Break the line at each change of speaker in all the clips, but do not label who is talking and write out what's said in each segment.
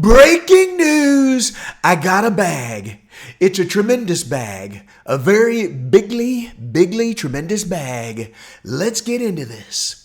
Breaking news! I got a bag. It's a tremendous bag. A very bigly, tremendous bag. Let's get into this.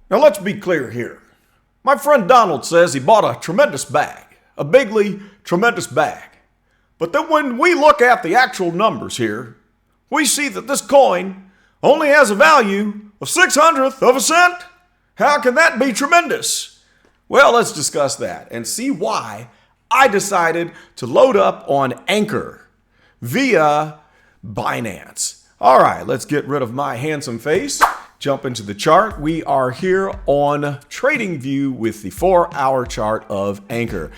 Now let's be clear here. My friend Donald says he bought a tremendous bag, a bigly tremendous bag. But then when we look at the actual numbers here, we see that this coin only has a value of 0.06 of a cent. How can that be tremendous? Well, let's discuss that and see why I decided to load up on ANKR via Binance. All right, let's get rid of my handsome face. Jump into the chart. We are here on TradingView with the 4-hour chart of ANKR.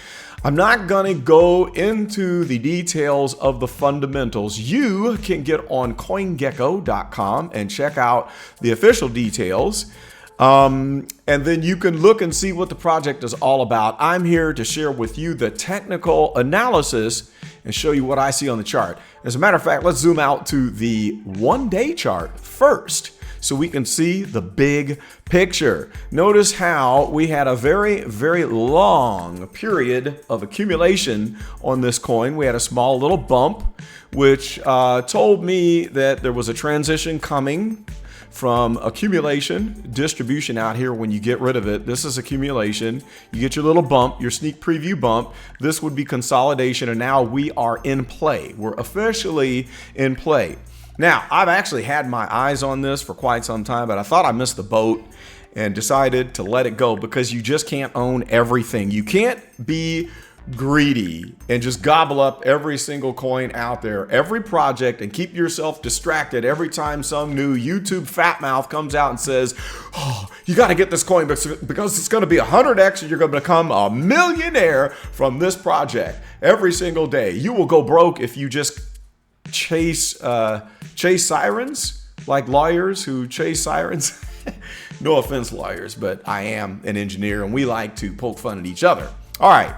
I'm not going to go into the details of the fundamentals. You can get on CoinGecko.com and check out the official details. And then you can look and see what the project is all about. I'm here to share with you the technical analysis and show you what I see on the chart. As a matter of fact, let's zoom out to the one-day chart first, so we can see the big picture. Notice how we had a very long period of accumulation on this coin. We had a small little bump, which told me that there was a transition coming from accumulation, distribution out here. When you get rid of it, this is accumulation. You get your little bump, your sneak preview bump. This would be consolidation, and now we are in play. We're officially in play. Now, I've actually had my eyes on this for quite some time, but I thought I missed the boat and decided to let it go because you just can't own everything. You can't be greedy and just gobble up every single coin out there, every project, and keep yourself distracted every time some new YouTube fat mouth comes out and says, oh, you got to get this coin because it's going to be 100x and you're going to become a millionaire from this project every single day. You will go broke if you just chase sirens, like lawyers who chase sirens. No offense, lawyers, but I am an engineer and we like to poke fun at each other. All right,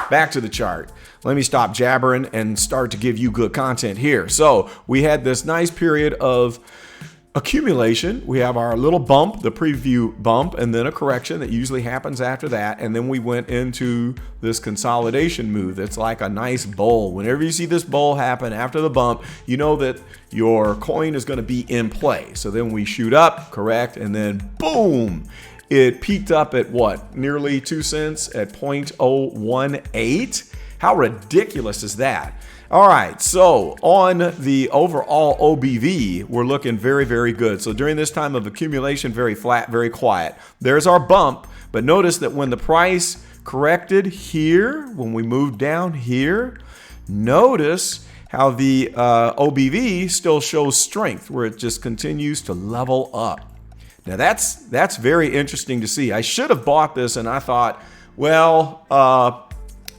back to the chart. Let me stop jabbering and start to give you good content here. So we had this nice period of accumulation. We have our little bump, the preview bump, and then a correction that usually happens after that. And then we went into this consolidation move. It's like a nice bowl. Whenever you see this bowl happen after the bump, you know that your coin is going to be in play. So then we shoot up, correct, and then boom, it peaked up at what? Nearly 2 cents at 0.018. How ridiculous is that? All right, so on the overall OBV, we're looking very good. So during this time of accumulation, very flat, very quiet. There's our bump, but notice that when the price corrected here, when we moved down here, notice how the OBV still shows strength, where it just continues to level up. Now that's very interesting to see. I should have bought this, and I thought, well,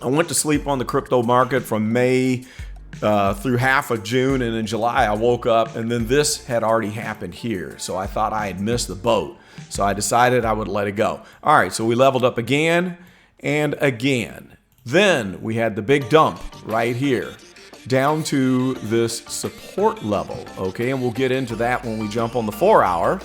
I went to sleep on the crypto market from May through half of June, and in July I woke up and then this had already happened here. So I thought I had missed the boat. So I decided I would let it go. All right, so we leveled up again and again. Then we had the big dump right here down to this support level, okay? And we'll get into that when we jump on the 4-hour.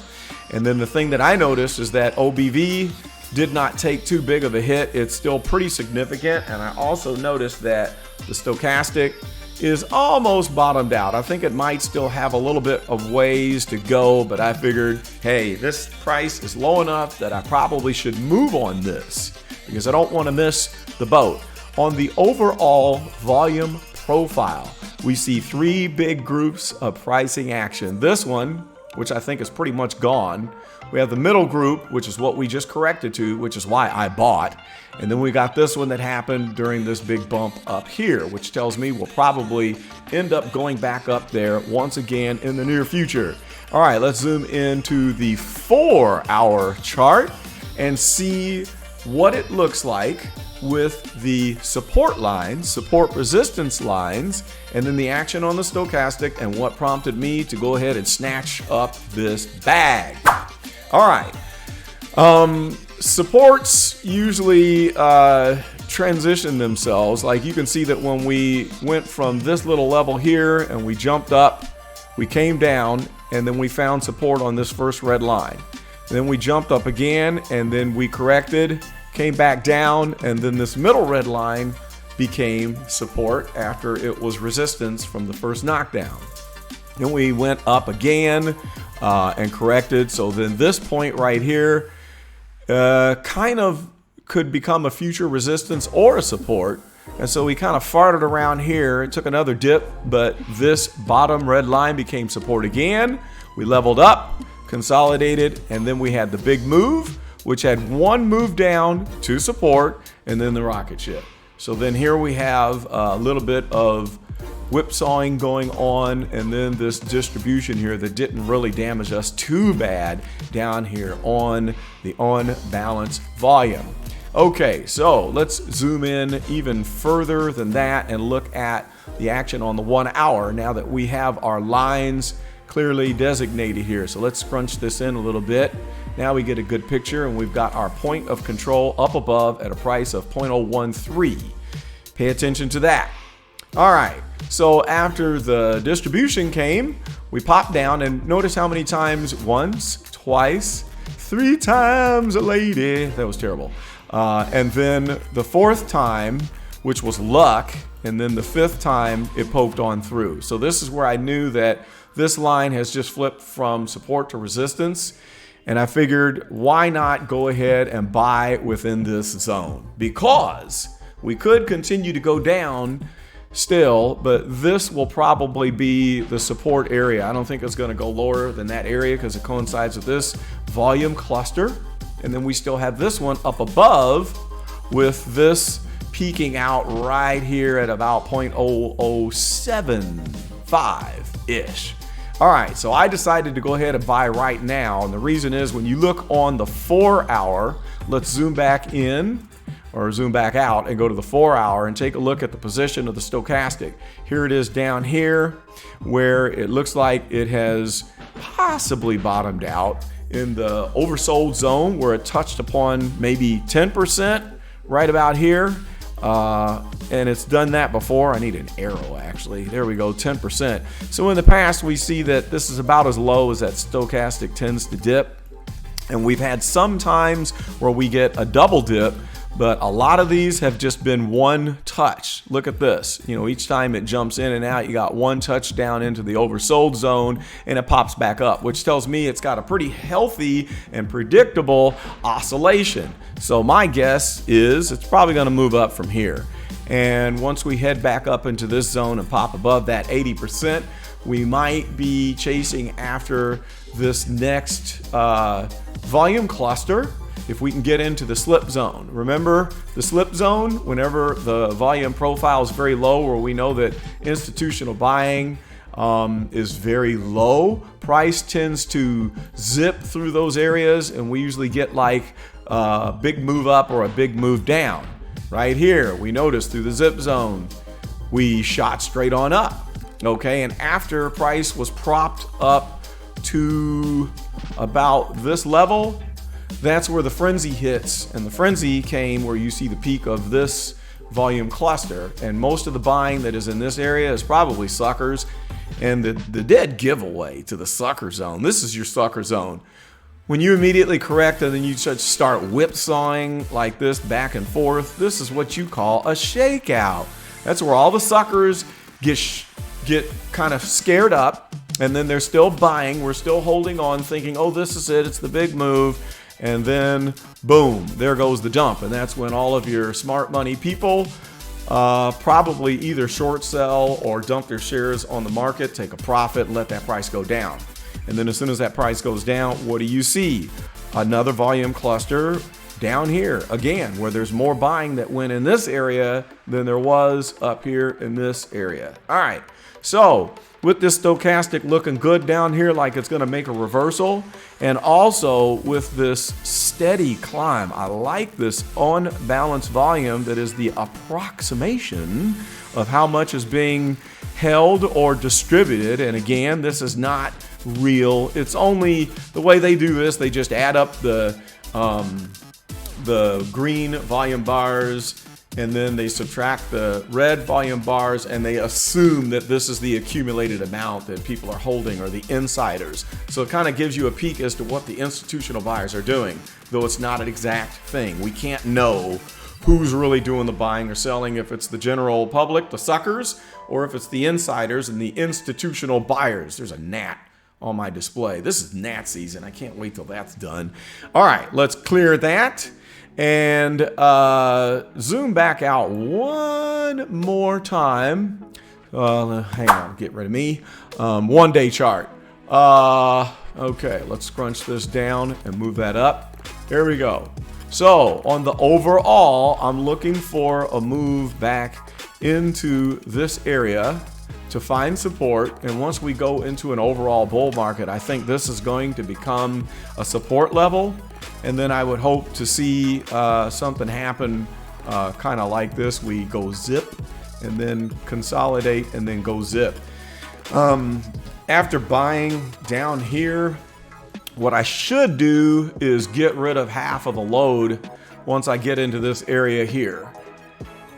And then the thing that I noticed is that OBV did not take too big of a hit. It's still pretty significant. And I also noticed that the stochastic is almost bottomed out. I think it might still have a little bit of ways to go, but I figured, hey, this price is low enough that I probably should move on this because I don't want to miss the boat. On the overall volume profile, we see 3 big groups of pricing action. This one, which I think is pretty much gone. We have the middle group, which is what we just corrected to, which is why I bought. And then we got this one that happened during this big bump up here, which tells me we'll probably end up going back up there once again in the near future. All right, let's zoom into the 4-hour chart and see what it looks like with the support lines, support resistance lines, and then the action on the stochastic and what prompted me to go ahead and snatch up this bag. All right. Supports usually transition themselves. Like you can see that when we went from this little level here and we jumped up, we came down, and then we found support on this first red line. Then we jumped up again, and then we corrected, came back down, and then this middle red line became support after it was resistance from the first knockdown. Then we went up again and corrected. So then this point right here kind of could become a future resistance or a support. And so we kind of farted around here. It took another dip, but this bottom red line became support again. We leveled up, consolidated, and then we had the big move, which had one move down to support, and then the rocket ship. So then here we have a little bit of whipsawing going on, and then this distribution here that didn't really damage us too bad down here on the unbalanced volume. Okay, so let's zoom in even further than that and look at the action on the 1 hour now that we have our lines clearly designated here. So let's scrunch this in a little bit. Now we get a good picture, and we've got our point of control up above at a price of 0.013. Pay attention to that. All right, so after the distribution came, we popped down, and notice how many times, once, twice, 3 times a lady. That was terrible. And then the 4th time, which was luck, and then the 5th time it poked on through. So this is where I knew that this line has just flipped from support to resistance. And I figured, why not go ahead and buy within this zone? Because we could continue to go down still, but this will probably be the support area. I don't think it's going to go lower than that area because it coincides with this volume cluster. And then we still have this one up above with this peaking out right here at about 0.0075-ish. All right, so I decided to go ahead and buy right now. And the reason is when you look on the 4 hour, let's zoom back in or zoom back out and go to the 4 hour and take a look at the position of the stochastic. Here it is down here where it looks like it has possibly bottomed out in the oversold zone where it touched upon maybe 10% right about here. And it's done that before. I need an arrow, actually. There we go, 10%. So in the past, we see that this is about as low as that stochastic tends to dip. And we've had some times where we get a double dip, but a lot of these have just been one touch. Look at this. You know, each time it jumps in and out, you got one touch down into the oversold zone and it pops back up, which tells me it's got a pretty healthy and predictable oscillation. So my guess is it's probably going to move up from here. And once we head back up into this zone and pop above that 80%, we might be chasing after this next volume cluster if we can get into the slip zone. Remember the slip zone, whenever the volume profile is very low, where we know that institutional buying is very low, price tends to zip through those areas, and we usually get like a big move up or a big move down. Right here, we notice through the zip zone, we shot straight on up. Okay, and after price was propped up to about this level, that's where the frenzy hits, and the frenzy came where you see the peak of this volume cluster, and most of the buying that is in this area is probably suckers, and the dead giveaway to the sucker zone. This is your sucker zone. When you immediately correct and then you start whipsawing like this back and forth, this is what you call a shakeout. That's where all the suckers get kind of scared up, and then they're still buying. We're still holding on thinking, oh, this is it. It's the big move. And then, boom, there goes the dump. And that's when all of your smart money people probably either short sell or dump their shares on the market, take a profit, and let that price go down. And then as soon as that price goes down, what do you see? Another volume cluster down here, again, where there's more buying that went in this area than there was up here in this area. All right, so with this stochastic looking good down here like it's going to make a reversal, and also with this steady climb, I like this unbalanced volume that is the approximation of how much is being held or distributed. And again, this is not real. It's only the way they do this. They just add up the green volume bars, and then they subtract the red volume bars, and they assume that this is the accumulated amount that people are holding, or the insiders. So it kind of gives you a peek as to what the institutional buyers are doing, though it's not an exact thing. We can't know who's really doing the buying or selling, if it's the general public, the suckers, or if it's the insiders and the institutional buyers. There's a gnat on my display. This is gnat season. I can't wait till that's done. All right, let's clear that. And zoom back out one more time. Hang on, get rid of me. 1 day chart. Okay, let's scrunch this down and move that up. There we go. So on the overall, I'm looking for a move back into this area to find support. And once we go into an overall bull market, I think this is going to become a support level. And then I would hope to see something happen kind of like this. We go zip and then consolidate and then go zip. After buying down here, what I should do is get rid of half of the load once I get into this area here.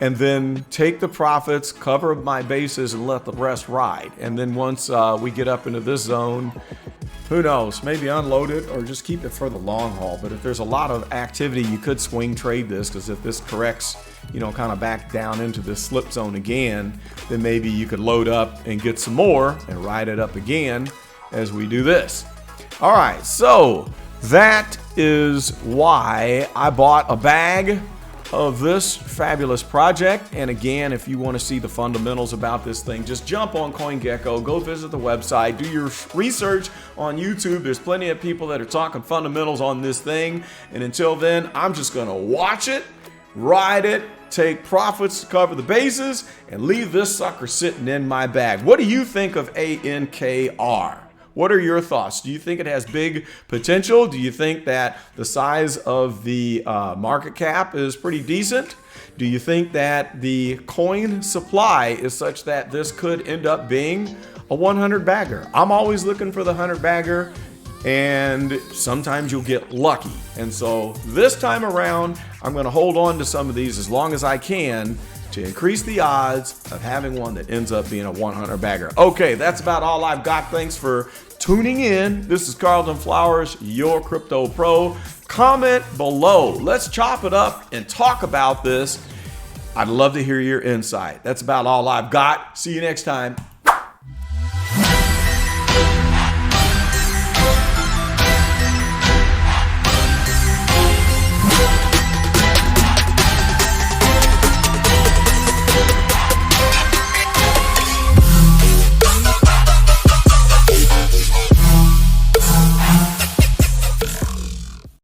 And then take the profits, cover my bases, and let the rest ride. And then once we get up into this zone, who knows, maybe unload it or just keep it for the long haul. But if there's a lot of activity, you could swing trade this, because if this corrects, kind of back down into this slip zone again, then maybe you could load up and get some more and ride it up again as we do this. All right, so that is why I bought a bag of this fabulous project. And again, if you want to see the fundamentals about this thing, just jump on CoinGecko, go visit the website, do your research on YouTube. There's plenty of people that are talking fundamentals on this thing. And until then, I'm just going to watch it, ride it, take profits to cover the bases, and leave this sucker sitting in my bag. What do you think of ANKR? What are your thoughts? Do you think it has big potential? Do you think that the size of the market cap is pretty decent? Do you think that the coin supply is such that this could end up being a 100 bagger? I'm always looking for the 100 bagger, and sometimes you'll get lucky. And so this time around, I'm going to hold on to some of these as long as I can to increase the odds of having one that ends up being a 100 bagger. Okay, that's about all I've got. Thanks for tuning in. This is Carlton Flowers, your crypto pro. Comment below. Let's chop it up and talk about this. I'd love to hear your insight. That's about all I've got. See you next time.